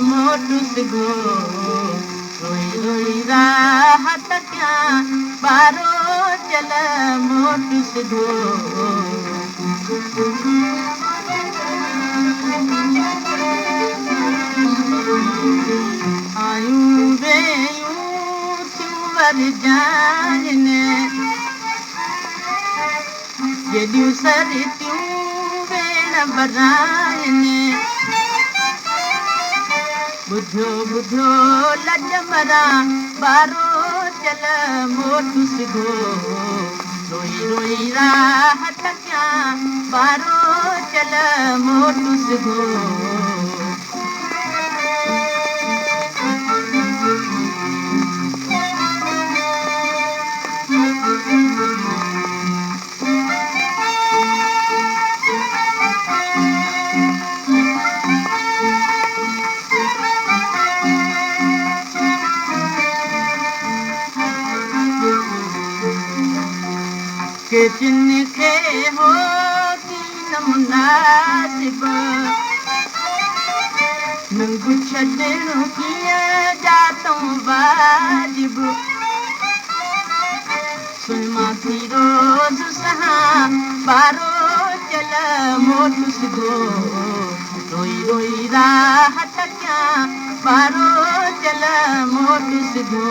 मोटू सिगो रोई रोई राहत क्या बारो चल मोटू सिगो आयूं वेयूं थियूं वर जाने जेॾियूं सरितियूं भेण बराइनि ॿुधो ॿुधो लॼ मरा बारो चल मोटू सिगो रोई रोई राहत कयां बारो चल मोटू सिगो के जिन खे हो न मुनासिब नंगू छॾणु कीअं जातूं वाजिब सुलमा थी रोज़ सहां बारो चल मोटू सिगो रोई रोई राहत कयां बारो चल मोटू सिगो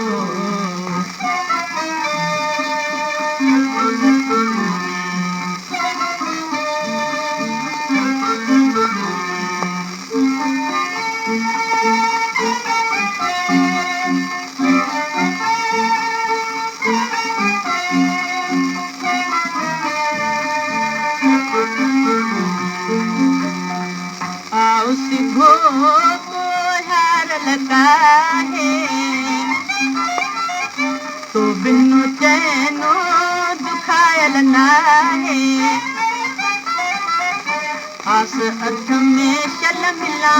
आओ सिगो को हार लगा है तो बिनु चैनो दुखायल नाहे आस अठ में चल मिला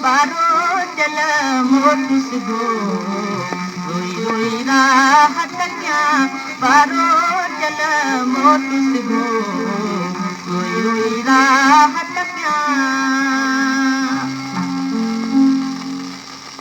बारो चल मोटू सिगो रोई रोई राहत कयां बारो चल मोटू सिगो रोई रोई राहत कयां